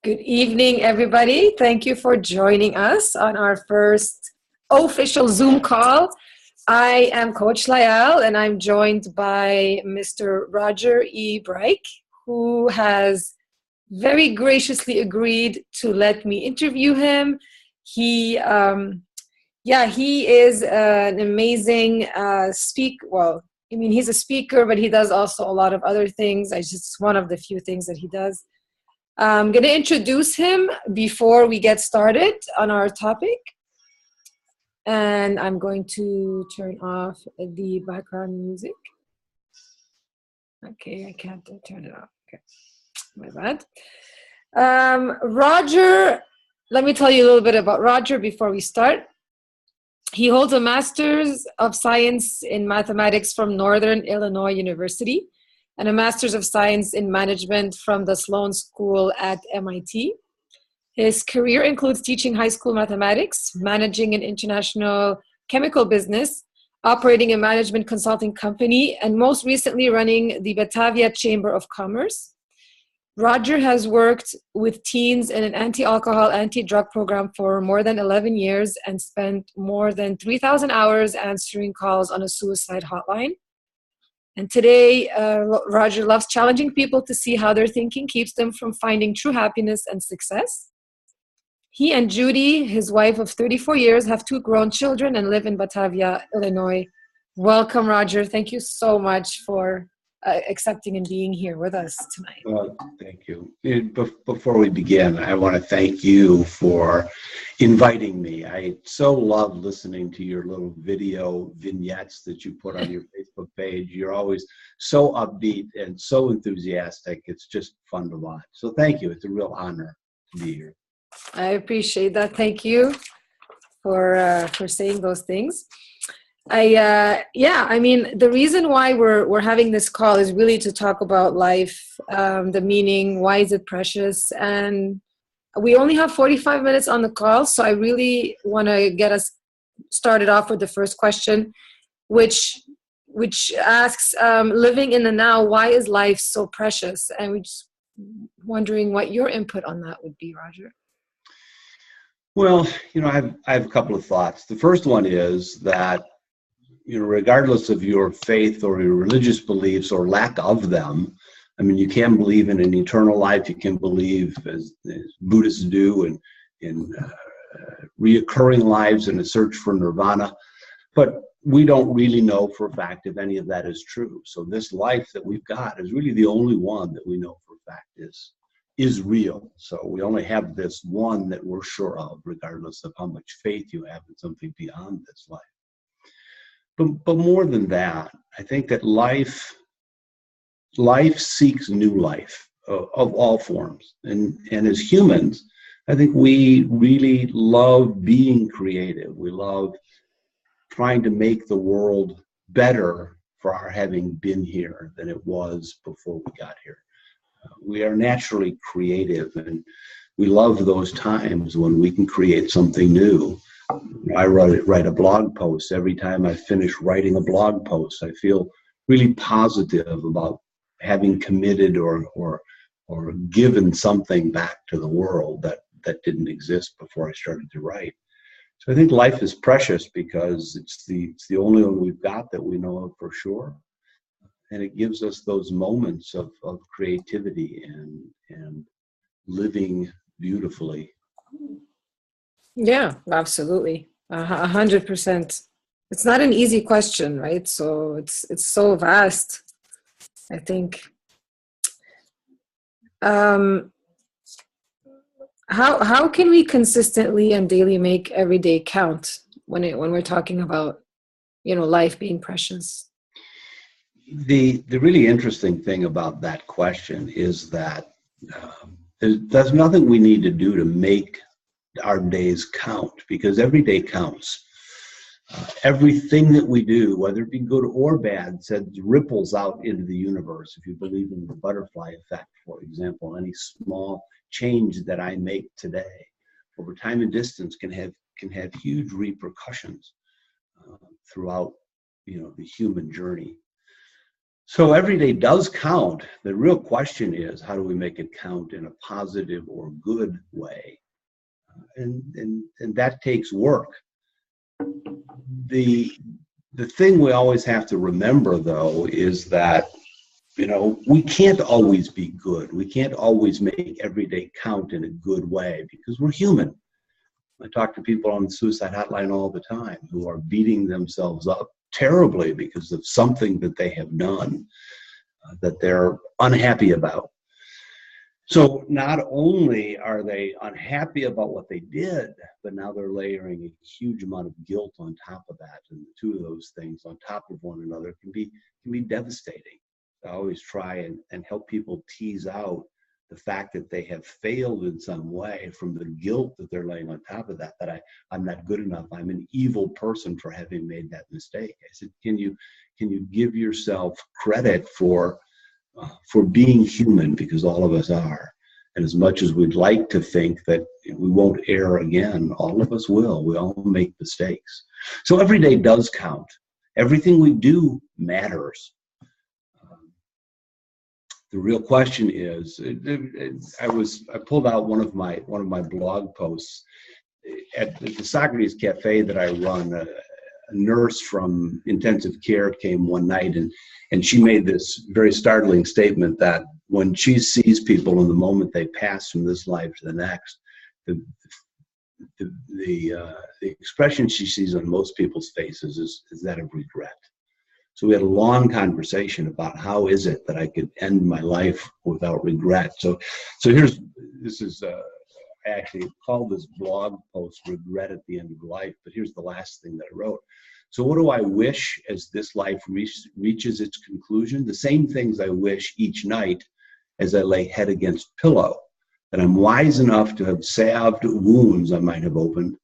Good evening, everybody. Thank you for joining us on our first official Zoom call. I am Coach Lyall, and I'm joined by Mr. Roger E. Breisch, who has very graciously agreed to let me interview him. He is an amazing he's a speaker, but he does also a lot of other things. It's just one of the few things that he does. I'm going to introduce him before we get started on our topic. And I'm going to turn off the background music. Okay, I can't turn it off. Okay, my bad. Roger, let me tell you a little bit about Roger before we start. He holds a Master's of Science in Mathematics from Northern Illinois University and a Master's of Science in Management from the Sloan School at MIT. His career includes teaching high school mathematics, managing an international chemical business, operating a management consulting company, and most recently running the Batavia Chamber of Commerce. Roger has worked with teens in an anti-alcohol, anti-drug program for more than 11 years and spent more than 3,000 hours answering calls on a suicide hotline. And today, Roger loves challenging people to see how their thinking keeps them from finding true happiness and success. He and Judy, his wife of 34 years, have 2 grown children and live in Batavia, Illinois. Welcome, Roger. Thank you so much for accepting and being here with us tonight. Well, thank you. Before we begin, I want to thank you for inviting me. I so love listening to your little video vignettes that you put on your Facebook page. You're always so upbeat and so enthusiastic. It's just fun to watch. So thank you. It's a real honor to be here. I appreciate that. Thank you for saying those things. The reason why we're having this call is really to talk about life, the meaning, why is it precious, and we only have 45 minutes on the call, so I really want to get us started off with the first question, which asks, living in the now, why is life so precious? And we're just wondering what your input on that would be, Roger. Well, I have a couple of thoughts. The first one is that regardless of your faith or your religious beliefs or lack of them, you can believe in an eternal life. You can believe, as Buddhists do, in reoccurring lives and a search for nirvana. But we don't really know for a fact if any of that is true. So this life that we've got is really the only one that we know for a fact is real. So we only have this one that we're sure of, regardless of how much faith you have in something beyond this life. But more than that, I think that life seeks new life of all forms. And as humans, I think we really love being creative. We love trying to make the world better for our having been here than it was before we got here. We are naturally creative, and we love those times when we can create something new. I write a blog post. Every time I finish writing a blog post, I feel really positive about having committed or given something back to the world that didn't exist before I started to write. So I think life is precious because it's the only one we've got that we know of for sure. And it gives us those moments of creativity and living beautifully. Yeah, absolutely. 100%. It's not an easy question, right? So it's so vast, I think. How can we consistently and daily make every day count when we're talking about, life being precious? The really interesting thing about that question is that there's nothing we need to do to make our days count, because every day counts. Everything that we do, whether it be good or bad, sends ripples out into the universe. If you believe in the butterfly effect, for example, any small change that I make today over time and distance can have huge repercussions throughout the human journey. So every day does count. The real question is, how do we make it count in a positive or good way? And that takes work. The thing we always have to remember, though, is that, we can't always be good. We can't always make every day count in a good way because we're human. I talk to people on the suicide hotline all the time who are beating themselves up terribly because of something that they have done that they're unhappy about. So not only are they unhappy about what they did, but now they're layering a huge amount of guilt on top of that. And the two of those things on top of one another can be devastating. I always try and help people tease out the fact that they have failed in some way from the guilt that they're laying on top of that I'm not good enough. I'm an evil person for having made that mistake. I said, can you give yourself credit for being human, because all of us are. And as much as we'd like to think that we won't err again, all of us will. We all make mistakes. So every day does count. Everything we do matters. The real question is, I pulled out one of my blog posts at the Socrates Cafe that I run. A nurse from intensive care came one night, and she made this very startling statement that when she sees people in the moment they pass from this life to the next, the expression she sees on most people's faces is that of regret. So we had a long conversation about how is it that I could end my life without regret. So I actually called this blog post "Regret at the End of Life," but here's the last thing that I wrote. So what do I wish as this life reaches its conclusion? The same things I wish each night as I lay head against pillow, that I'm wise enough to have salved wounds I might have opened,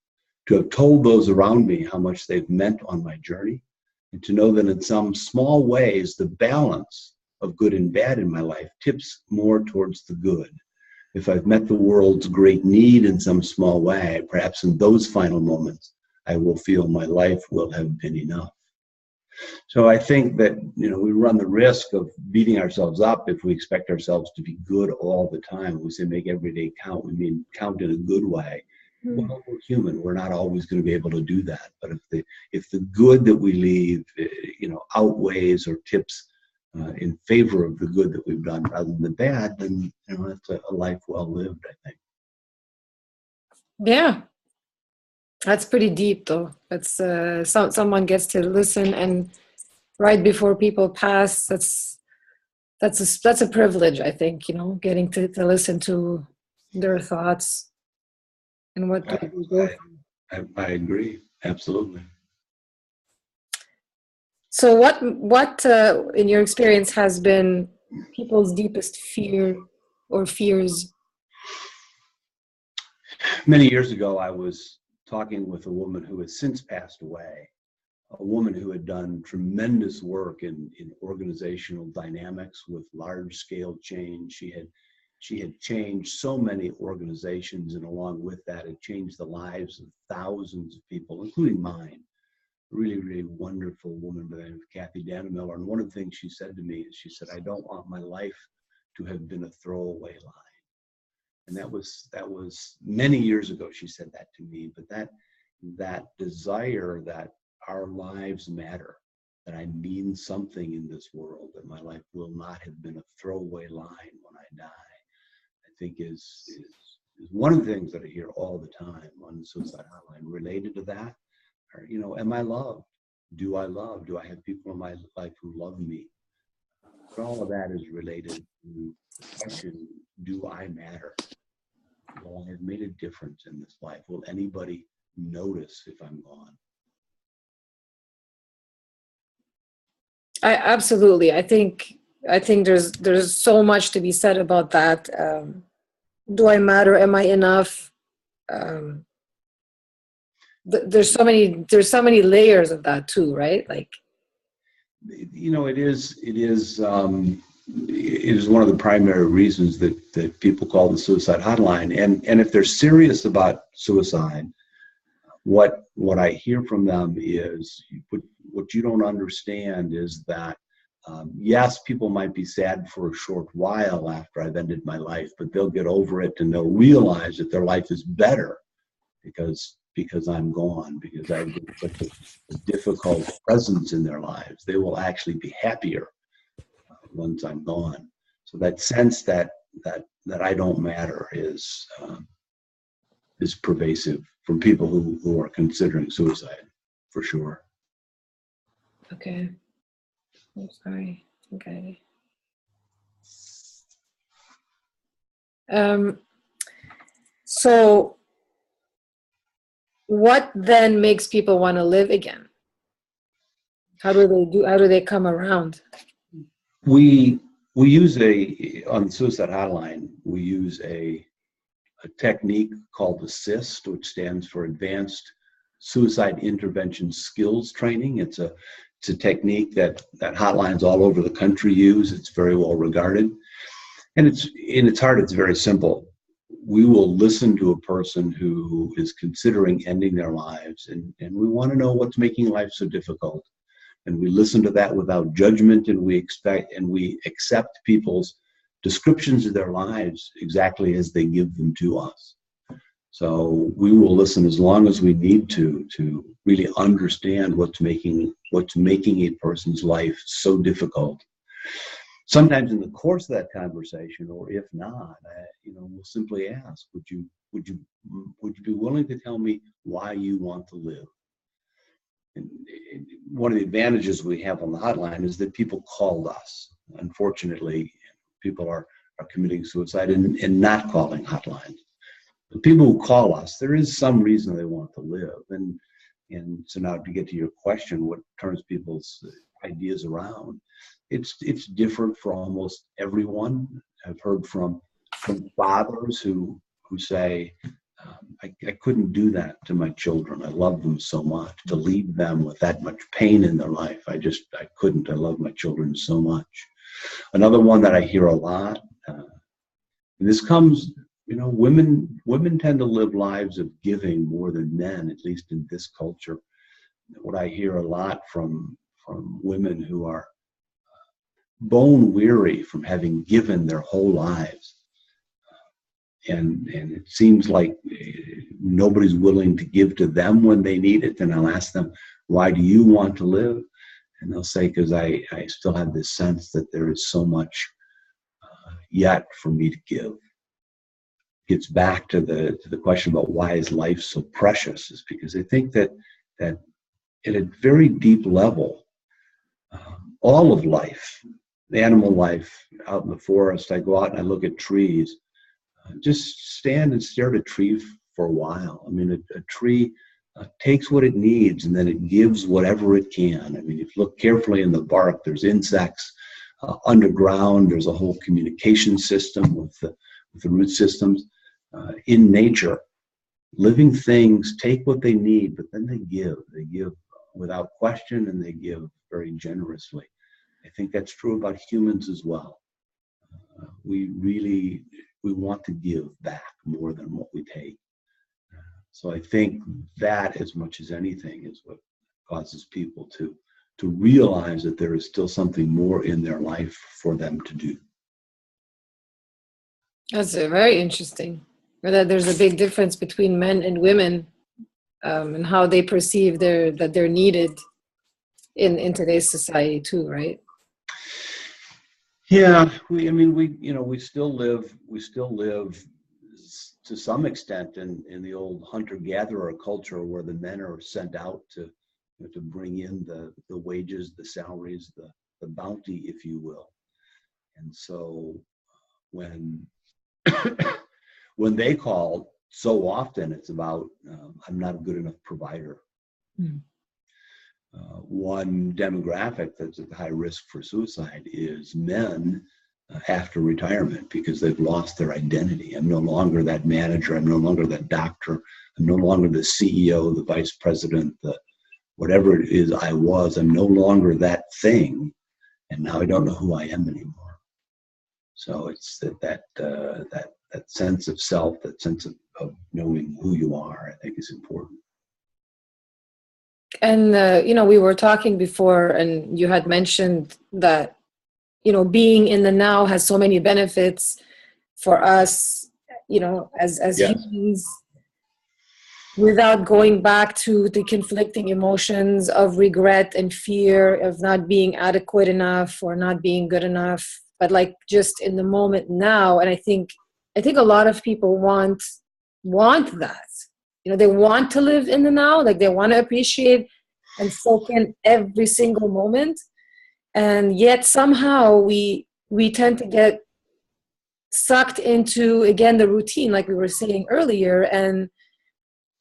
to have told those around me how much they've meant on my journey, and to know that in some small ways, the balance of good and bad in my life tips more towards the good. If I've met the world's great need in some small way, perhaps in those final moments, I will feel my life will have been enough. So I think that, we run the risk of beating ourselves up if we expect ourselves to be good all the time. When we say make every day count, we mean count in a good way. Well, we're human. We're not always going to be able to do that. But if the good that we leave, outweighs or tips in favor of the good that we've done rather than the bad, then that's a life well lived, I think. Yeah, that's pretty deep, though. That's someone gets to listen, and right before people pass, that's a privilege, I think. Getting to listen to their thoughts and what they go through. I agree, absolutely. So what in your experience has been people's deepest fear or fears? Many years ago, I was talking with a woman who has since passed away, a woman who had done tremendous work in organizational dynamics with large-scale change. She had changed so many organizations, and along with that, had changed the lives of thousands of people, including mine. Really, really wonderful woman by the name of Kathy Dannemiller. And one of the things she said to me is, she said, I don't want my life to have been a throwaway line. And that was many years ago she said that to me. But that desire that our lives matter, that I mean something in this world, that my life will not have been a throwaway line when I die, I think is one of the things that I hear all the time on the suicide hotline related to that. Or, am I loved? Do I love? Do I have people in my life who love me? But all of that is related to the question, do I matter? Will I have made a difference in this life? Will anybody notice if I'm gone? Absolutely. I think there's so much to be said about that. Do I matter? Am I enough? There's so many layers of that too, right? Like, it is one of the primary reasons that people call the suicide hotline. And if they're serious about suicide, what I hear from them is, what you don't understand is that Yes, people might be sad for a short while after I've ended my life, but they'll get over it and they'll realize that their life is better because I'm gone, because I've been such a difficult presence in their lives. They will actually be happier once I'm gone. So that sense that I don't matter is pervasive from people who are considering suicide, for sure. Okay. I'm sorry. Okay. So what then makes people want to live again? How do they come around? We use on the suicide hotline, we use a technique called the cyst, which stands for Advanced Suicide Intervention Skills Training. It's a technique that hotlines all over the country use. It's very well regarded. And it's, in its heart, it's very simple. We will listen to a person who is considering ending their lives, and we want to know what's making life so difficult. And we listen to that without judgment, and we accept people's descriptions of their lives exactly as they give them to us. So we will listen as long as we need to really understand what's making a person's life so difficult. Sometimes in the course of that conversation, or if not, we'll simply ask, would you be willing to tell me why you want to live? And one of the advantages we have on the hotline is that people called us. Unfortunately, people are committing suicide and not calling hotlines. The people who call us, there is some reason they want to live. And so now to get to your question, what turns people's ideas around, it's different for almost everyone. I've heard from fathers who say, I couldn't do that to my children. I love them so much. To leave them with that much pain in their life, I couldn't. I love my children so much. Another one that I hear a lot, and this comes, women tend to live lives of giving more than men, at least in this culture. What I hear a lot from women who are bone weary from having given their whole lives. And it seems like nobody's willing to give to them when they need it. And I'll ask them, why do you want to live? And they'll say, because I still have this sense that there is so much yet for me to give. Gets back to the question about why is life so precious, is because I think that at a very deep level, all of life, the animal life out in the forest, I go out and I look at trees. Just stand and stare at a tree for a while. I mean, a tree takes what it needs and then it gives whatever it can. I mean, if you look carefully in the bark, there's insects. Underground, there's a whole communication system with the root systems. In nature, living things take what they need, but then they give. They give without question and they give very generously. I think that's true about humans as well. We want to give back more than what we take. So I think that, as much as anything, is what causes people to realize that there is still something more in their life for them to do. That's very interesting. That there's a big difference between men and women, and how they perceive that they're needed in today's society too, right? Yeah, we still live to some extent in the old hunter-gatherer culture where the men are sent out to bring in the wages, the salaries, the bounty, if you will. And so when when they call, so often it's about I'm not a good enough provider. Mm. One demographic that's at high risk for suicide is men after retirement, because they've lost their identity. I'm no longer that manager. I'm no longer that doctor. I'm no longer the CEO, the vice president, the whatever it is I was. I'm no longer that thing, and now I don't know who I am anymore. So it's that sense of self, that sense of knowing who you are, I think is important. And, we were talking before, and you had mentioned that, being in the now has so many benefits for us, as Yes. humans, without going back to the conflicting emotions of regret and fear of not being adequate enough or not being good enough, but like just in the moment now. And I think a lot of people want that. They want to live in the now, like they want to appreciate and soak in every single moment. And yet somehow we tend to get sucked into, again, the routine, like we were saying earlier, and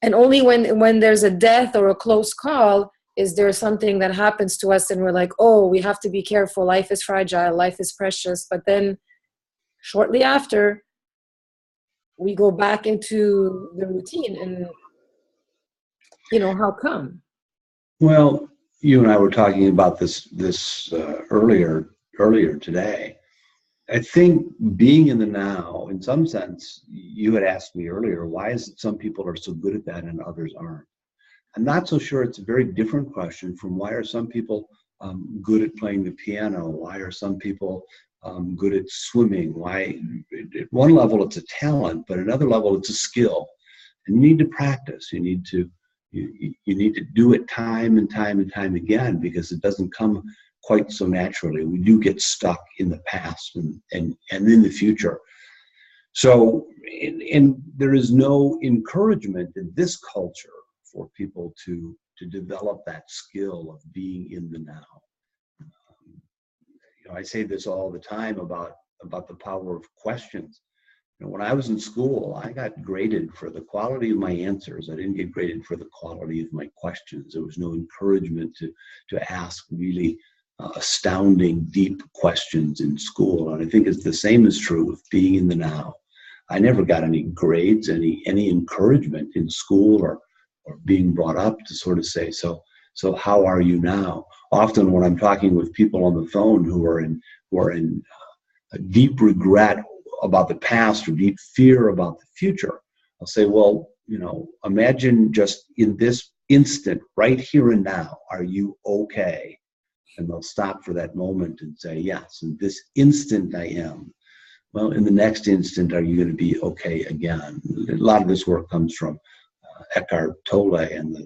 only when there's a death or a close call is there something that happens to us, and we're like, oh, we have to be careful, life is fragile, life is precious. But then shortly after, we go back into the routine. And how come? Well, you and I were talking about this earlier today. I think being in the now, in some sense, you had asked me earlier, why is it some people are so good at that and others aren't? I'm not so sure. It's a very different question from why are some people good at playing the piano? Why are some people good at swimming? Why, at one level, it's a talent, but at another level, it's a skill. And you need to practice. You need to do it time and time and time again, because it doesn't come quite so naturally. We do get stuck in the past and in the future. So, and there is no encouragement in this culture for people to develop that skill of being in the now. I say this all the time about the power of questions. When I was in school, I got graded for the quality of my answers. I didn't get graded for the quality of my questions. There was no encouragement to ask really astounding, deep questions in school. And I think it's the same is true with being in the now. I never got any grades, any encouragement in school or being brought up to sort of say, so how are you now? Often when I'm talking with people on the phone who are in a deep regret about the past or deep fear about the future, I'll say, well, imagine just in this instant, right here and now, are you okay? And they'll stop for that moment and say, yes, in this instant I am. Well, in the next instant, are you going to be okay again? A lot of this work comes from Eckhart Tolle and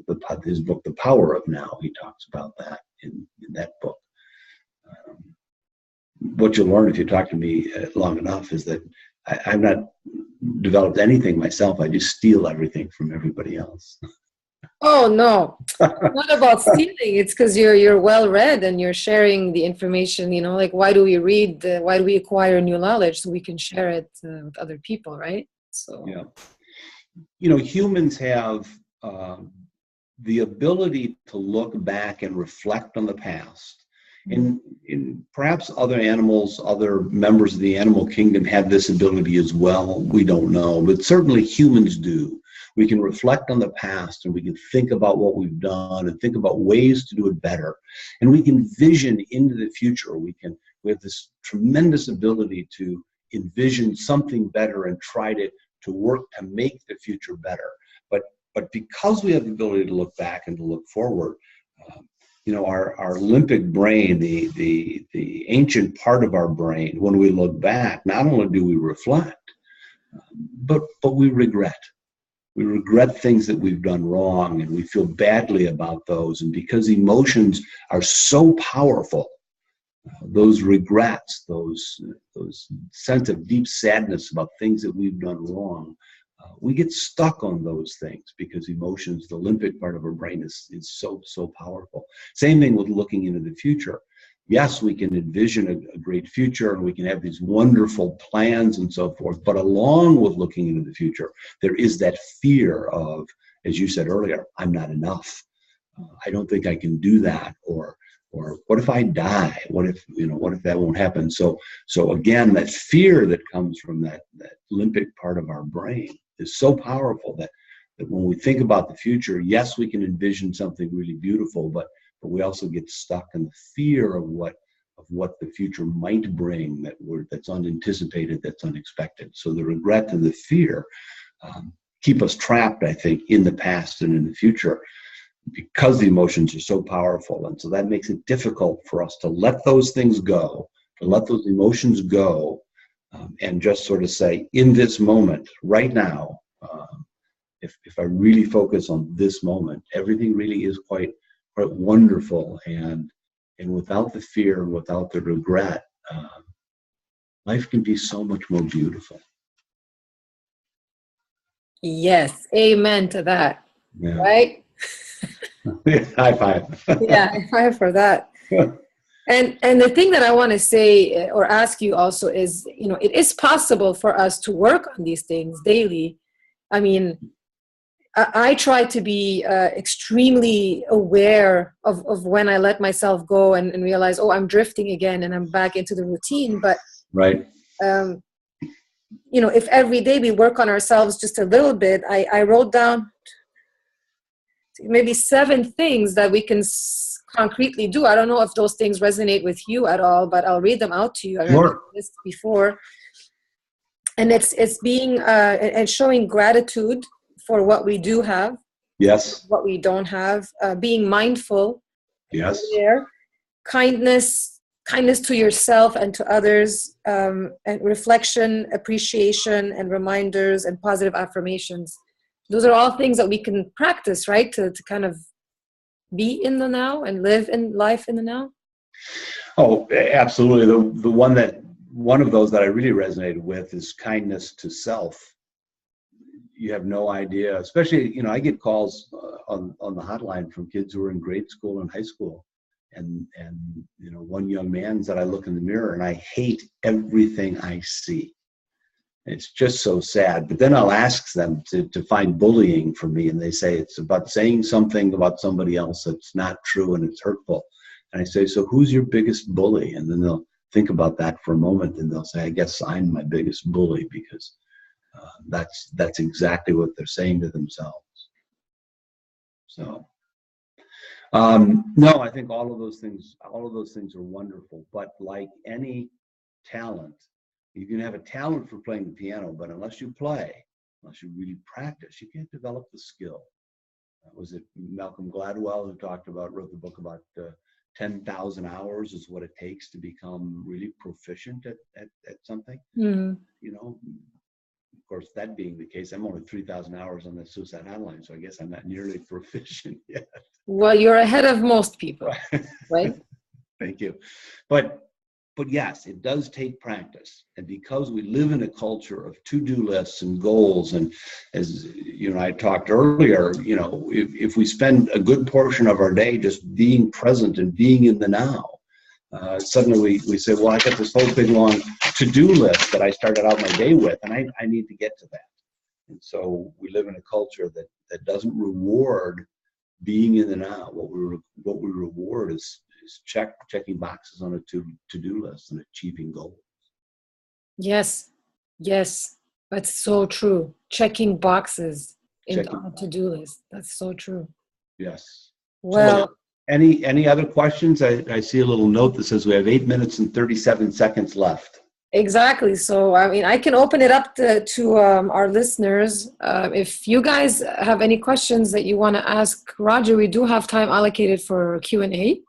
his book, The Power of Now. He talks about that in that book. What you'll learn if you talk to me long enough is that I've not developed anything myself. I just steal everything from everybody else. Oh, no, not about stealing. It's because you're well read and you're sharing the information, like why do we read? Why do we acquire new knowledge? So we can share it with other people, right? So yeah. Humans have the ability to look back and reflect on the past. And perhaps other animals, other members of the animal kingdom have this ability as well. We don't know, but certainly humans do. We can reflect on the past and we can think about what we've done and think about ways to do it better. And we can vision into the future. We have this tremendous ability to envision something better and try to work to make the future better. But because we have the ability to look back and to look forward, our limbic brain, the ancient part of our brain, when we look back, not only do we reflect, but we regret. We regret things that we've done wrong, and we feel badly about those. And because emotions are so powerful, those regrets, those sense of deep sadness about things that we've done wrong, we get stuck on those things because emotions, the limbic part of our brain is so powerful. Same thing with looking into the future. Yes, we can envision a great future and we can have these wonderful plans and so forth, but along with looking into the future, there is that fear of, as you said earlier, I'm not enough. I don't think I can do that, or what if I die? What if that won't happen? So again, that fear that comes from that limbic part of our brain is so powerful that when we think about the future, yes, we can envision something really beautiful, but we also get stuck in the fear of what the future might bring that's unanticipated, that's unexpected. So the regret and the fear keep us trapped, I think, in the past and in the future. because the emotions are so powerful. And so that makes it difficult for us to let those things go, to let those emotions go, and just sort of say, in this moment, right now, if I really focus on this moment, everything really is quite wonderful. And without the fear and without the regret, life can be so much more beautiful. Yes, amen to that. Yeah. Right? High five. Yeah, high five for that. And the thing that I want to say or ask you also is, it is possible for us to work on these things daily. I mean, I try to be extremely aware of when I let myself go and realize, oh, I'm drifting again and I'm back into the routine. But, right. If every day we work on ourselves just a little bit, I wrote down maybe 7 things that we can concretely do. I don't know if those things resonate with you at all, but I'll read them out to you. I remember this before. And it's being and showing gratitude for what we do have. Yes. What we don't have. Being mindful. Yes. Aware. Kindness to yourself and to others, and reflection, appreciation, and reminders and positive affirmations. Those are all things that we can practice, right? To kind of be in the now and live in life in the now. Oh, absolutely. The one of those that I really resonated with is kindness to self. You have no idea, especially, I get calls on the hotline from kids who are in grade school and high school. And one young man said, I look in the mirror and I hate everything I see. It's just so sad. But then I'll ask them to find bullying for me, and they say it's about saying something about somebody else that's not true and it's hurtful. And I say, so who's your biggest bully? And then they'll think about that for a moment, and they'll say, I guess I'm my biggest bully, because that's exactly what they're saying to themselves. So no, I think all of those things are wonderful. But like any talent, you can have a talent for playing the piano, but unless you really practice, you can't develop the skill. Was it Malcolm Gladwell who wrote the book about 10,000 hours is what it takes to become really proficient at something? Mm-hmm. Of course, that being the case, I'm only 3,000 hours on the suicide hotline, so I guess I'm not nearly proficient yet. Well, you're ahead of most people, right? Thank you. But yes, it does take practice. And because we live in a culture of to-do lists and goals, and as I talked earlier, if we spend a good portion of our day just being present and being in the now, suddenly we say, well, I got this whole big long to-do list that I started out my day with, and I need to get to that. And so we live in a culture that doesn't reward being in the now. What we reward is checking boxes on a to-do list and achieving goals. Yes, that's so true. Checking boxes on a to-do list. That's so true. Yes. Well, so, any other questions? I see a little note that says we have 8 minutes and 37 seconds left. Exactly. So, I can open it up to our listeners. If you guys have any questions that you want to ask Roger, we do have time allocated for Q&A.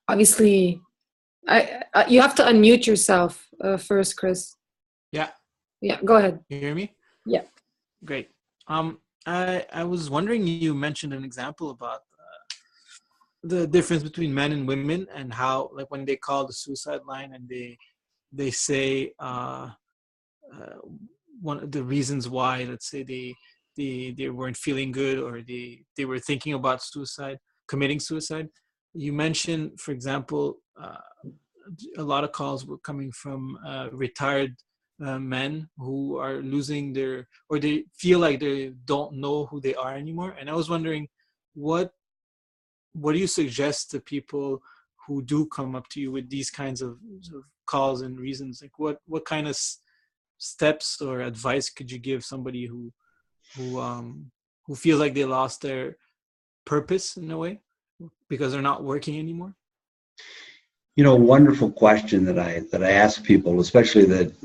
Obviously, you have to unmute yourself first, Chris. Yeah. Go ahead. You hear me? Yeah. Great. I was wondering, you mentioned an example about the difference between men and women, and how, like, when they call the suicide line and they say one of the reasons why, let's say they weren't feeling good, or they were thinking about committing suicide. You mentioned, for example, a lot of calls were coming from retired men who are losing or they feel like they don't know who they are anymore. And I was wondering, what do you suggest to people who do come up to you with these kinds of calls and reasons? Like, what kind of steps or advice could you give somebody who feels like they lost their purpose in a way because they're not working anymore? Wonderful question that I ask people, especially that,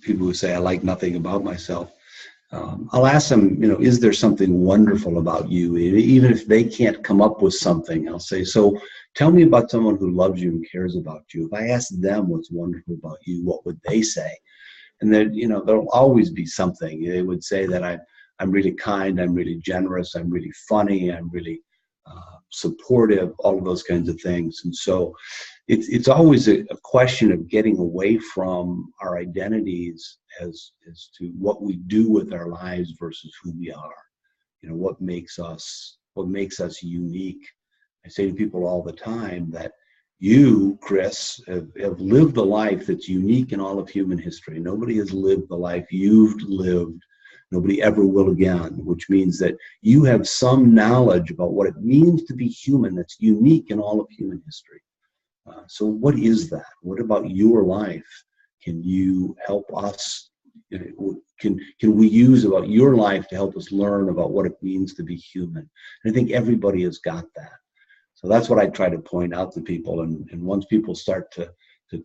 people who say, I like nothing about myself. I'll ask them, is there something wonderful about you? Even if they can't come up with something, I'll say, so tell me about someone who loves you and cares about you. If I ask them what's wonderful about you, what would they say? And then, there'll always be something. They would say that I'm really kind, I'm really generous, I'm really funny, I'm really supportive, all of those kinds of things. And so it's always a question of getting away from our identities as to what we do with our lives versus who we are. What makes us unique. I say to people all the time that you, Chris, have lived a life that's unique in all of human history. Nobody has lived the life you've lived. Nobody ever will again, which means that you have some knowledge about what it means to be human that's unique in all of human history. So what is that? What about your life? Can you help us? Can we use about your life to help us learn about what it means to be human? And I think everybody has got that. So that's what I try to point out to people. And once people start to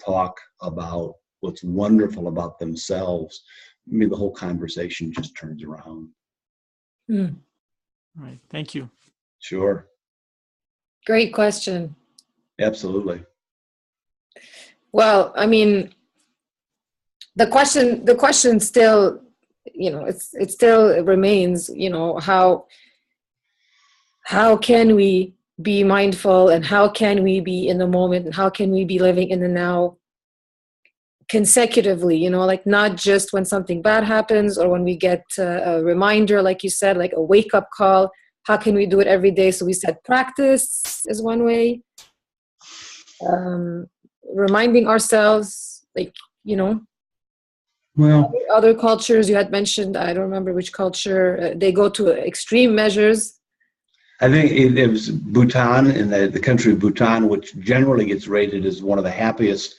talk about what's wonderful about themselves, the whole conversation just turns around. All right. Thank you. Sure. Great question. Absolutely. Well, the question still, it still remains, how can we be mindful, and how can we be in the moment, and how can we be living in the now consecutively, like not just when something bad happens or when we get a reminder, like you said, like a wake-up call. How can we do it every day? So we said practice is one way. Reminding ourselves, well, other cultures you had mentioned, I don't remember which culture, they go to extreme measures. I think it was Bhutan, in the country of Bhutan, which generally gets rated as one of the happiest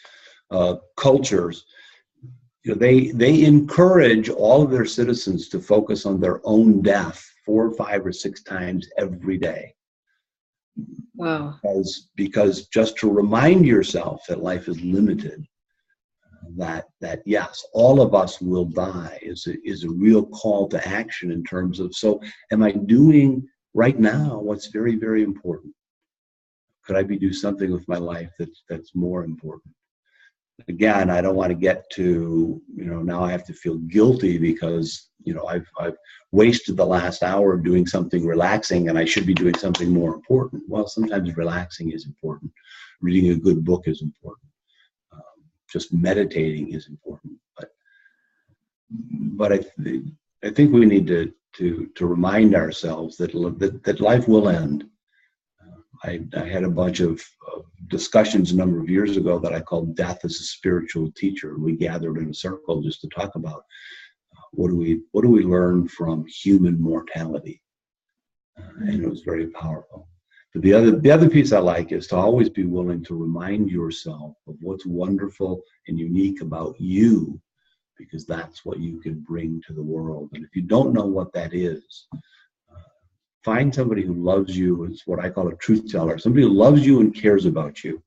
cultures. They encourage all of their citizens to focus on their own death 4, 5, or 6 times every day. Wow. Because just to remind yourself that life is limited, that yes, all of us will die is a real call to action in terms of, so am I doing right now what's very, very important? Could I be doing something with my life that's more important? Again, I don't want to get to, now I have to feel guilty because, I've wasted the last hour doing something relaxing and I should be doing something more important. Well, sometimes relaxing is important. Reading a good book is important. Just meditating is important. But I think we need to remind ourselves that life will end. I had a bunch of discussions a number of years ago that I called Death as a Spiritual Teacher. We gathered in a circle just to talk about what do we learn from human mortality, and it was very powerful. But the other piece I like is to always be willing to remind yourself of what's wonderful and unique about you, because that's what you can bring to the world. And if you don't know what that is, find somebody who loves you. It's what I call a truth teller. Somebody who loves you and cares about you.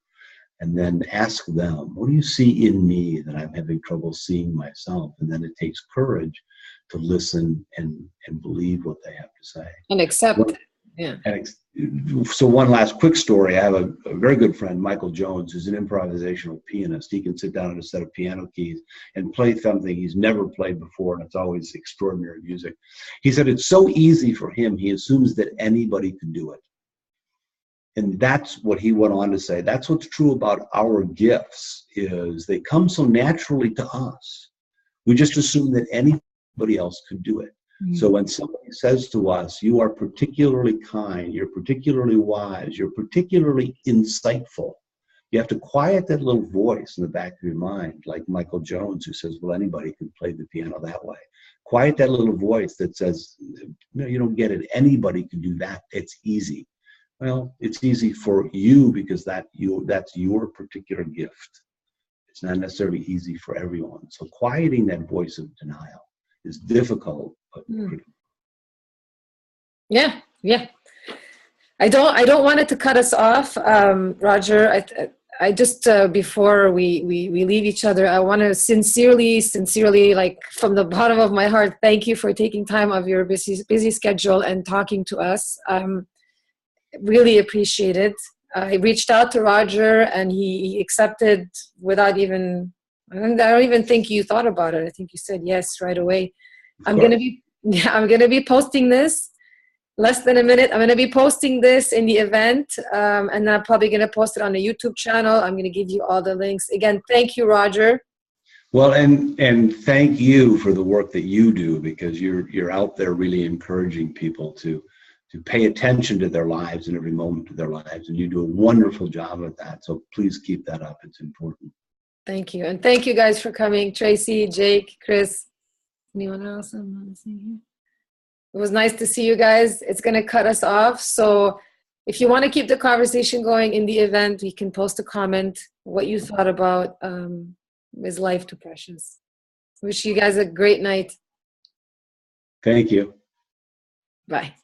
And then ask them, what do you see in me that I'm having trouble seeing myself? And then it takes courage to listen and believe what they have to say. And accept. Yeah. So one last quick story. I have a very good friend, Michael Jones, who's an improvisational pianist. He can sit down at a set of piano keys and play something he's never played before, and it's always extraordinary music. He said it's so easy for him, he assumes that anybody can do it. And that's what he went on to say. That's what's true about our gifts, is they come so naturally to us. We just assume that anybody else could do it. So when somebody says to us, you are particularly kind, you're particularly wise, you're particularly insightful, you have to quiet that little voice in the back of your mind, like Michael Jones, who says, well, anybody can play the piano that way. Quiet that little voice that says, no, you don't get it. Anybody can do that. It's easy. Well, it's easy for you because that's your particular gift. It's not necessarily easy for everyone. So quieting that voice of denial is difficult. Yeah. I don't want it to cut us off, Roger. I just before we leave each other, I want to sincerely, like from the bottom of my heart, thank you for taking time of your busy schedule and talking to us. Really appreciate it. I reached out to Roger, and he accepted without even. I don't even think you thought about it. I think you said yes right away. I'm gonna be posting this. Less than a minute. I'm going to be posting this in the event, and then I'm probably going to post it on the YouTube channel. I'm going to give you all the links. Again, thank you, Roger. Well, and thank you for the work that you do, because you're out there really encouraging people to pay attention to their lives in every moment of their lives, and you do a wonderful job at that. So please keep that up. It's important. Thank you, and thank you guys for coming. Tracy, Jake, Chris, anyone else I'm not seeing here? It was nice to see you guys. It's going to cut us off. So if you want to keep the conversation going in the event, we can post a comment what you thought about Is Life Too Precious? Wish you guys a great night. Thank you. Bye.